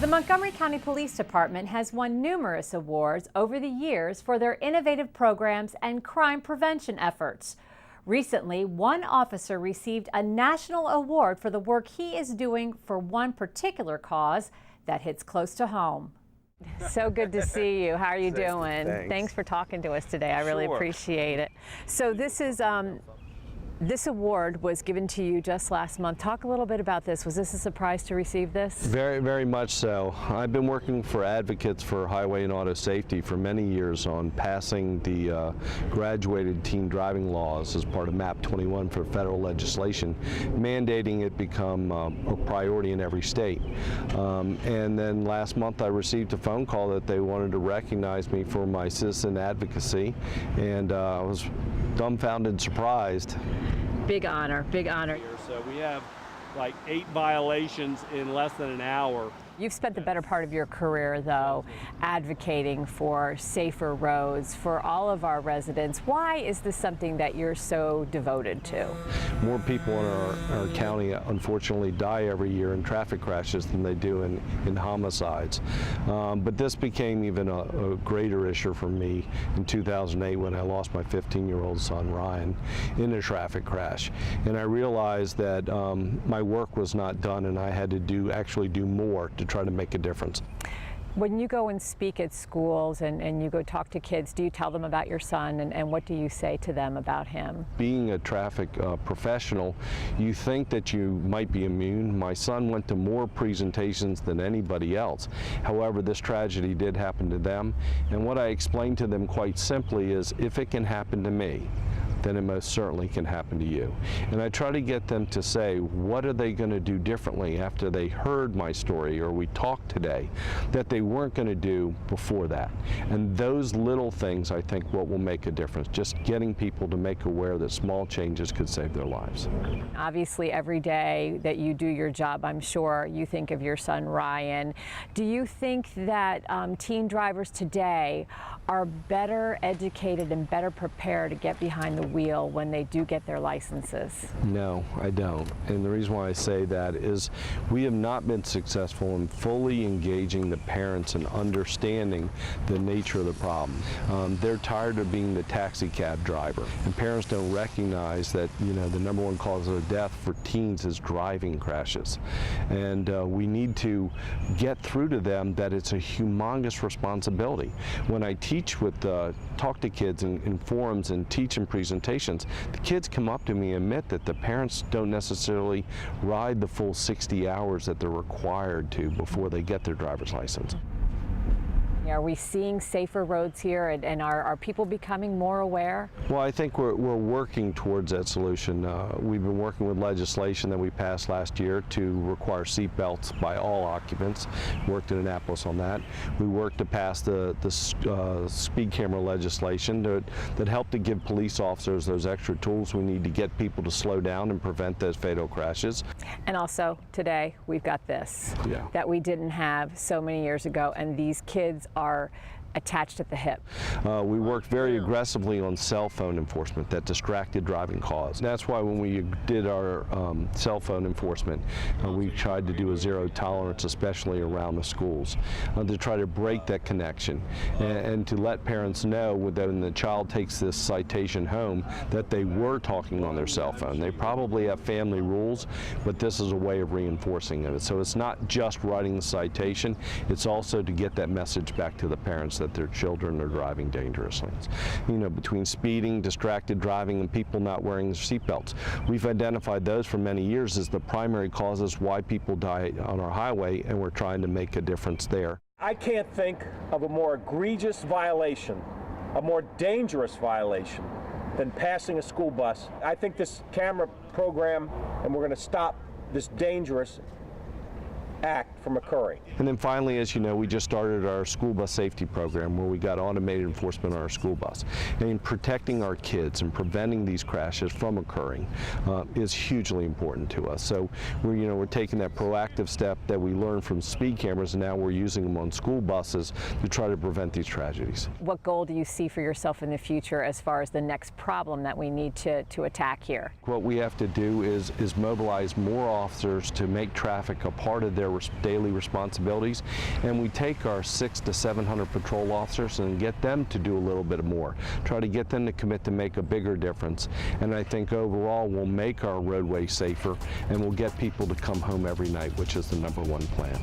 Montgomery County Police Department has won numerous awards over the years for their innovative programs and crime prevention efforts. Recently, one officer received a national award for the work he is doing for one particular cause that hits close to home. So good to see you. How are you doing? Thanks for talking to us today. I really appreciate it. So this award was given to you just last month. Talk a little bit about this. Was this a surprise to receive this? Very, very much so. I've been working for advocates for highway and auto safety for many years on passing the graduated teen driving laws as part of MAP 21 for federal legislation, mandating it become a priority in every state. And then last month I received a phone call that they wanted to recognize me for my citizen advocacy, and I was dumbfounded and surprised. Big honor, big honor. So we have like 8 violations in less than an hour. You've spent the better part of your career, though, advocating for safer roads for all of our residents. Why is this something that you're so devoted to? More people in our county, unfortunately, die every year in traffic crashes than they do in homicides. But this became even a greater issue for me in 2008 when I lost my 15-year-old son, Ryan, in a traffic crash. And I realized that my work was not done, and I had to actually do more to try to make a difference. When you go and speak at schools and you go talk to kids, do you tell them about your son, and what do you say to them about him? Being a traffic professional, you think that you might be immune. My son went to more presentations than anybody else. However, this tragedy did happen to them, and what I explained to them quite simply is, if it can happen to me, then it most certainly can happen to you. And I try to get them to say, what are they going to do differently after they heard my story or we talked today that they weren't going to do before that. And those little things, I think, what will make a difference. Just getting people to make aware that small changes could save their lives. Obviously, every day that you do your job, I'm sure you think of your son, Ryan. Do you think that teen drivers today are better educated and better prepared to get behind the wheel when they do get their licenses? No, I don't. And the reason why I say that is we have not been successful in fully engaging the parents and understanding the nature of the problem. They're tired of being the taxi cab driver, and parents don't recognize that, you know, the #1 cause of death for teens is driving crashes. And we need to get through to them that it's a humongous responsibility. When I talk to kids in forums and teach in presentations, the kids come up to me and admit that the parents don't necessarily ride the full 60 hours that they're required to before they get their driver's license. Are we seeing safer roads here, and are people becoming more aware? Well, I think we're working towards that solution. We've been working with legislation that we passed last year to require seat belts by all occupants. Worked in Annapolis on that. We worked to pass the speed camera legislation that helped to give police officers those extra tools we need to get people to slow down and prevent those fatal crashes. And also today we've got this that we didn't have so many years ago, and these kids are attached at the hip. We worked very aggressively on cell phone enforcement that distracted driving caused. That's why when we did our cell phone enforcement, we tried to do a zero tolerance, especially around the schools, to try to break that connection and to let parents know that when the child takes this citation home that they were talking on their cell phone. They probably have family rules, but this is a way of reinforcing it. So it's not just writing the citation, it's also to get that message back to the parents that their children are driving dangerously. You know, between speeding, distracted driving, and people not wearing their seatbelts. We've identified those for many years as the primary causes why people die on our highway, and we're trying to make a difference there. I can't think of a more egregious violation, a more dangerous violation than passing a school bus. I think this camera program, and we're going to stop this dangerous act from occurring. And then finally, as you know, we just started our school bus safety program where we got automated enforcement on our school bus. And protecting our kids and preventing these crashes from occurring is hugely important to us. So we're taking that proactive step that we learned from speed cameras, and now we're using them on school buses to try to prevent these tragedies. What goal do you see for yourself in the future as far as the next problem that we need to attack here? What we have to do is mobilize more officers to make traffic a part of their daily daily responsibilities, and we take our 600 to 700 patrol officers and get them to do a little bit more, try to get them to commit to make a bigger difference. And I think overall we'll make our roadway safer and we'll get people to come home every night, which is the #1 plan.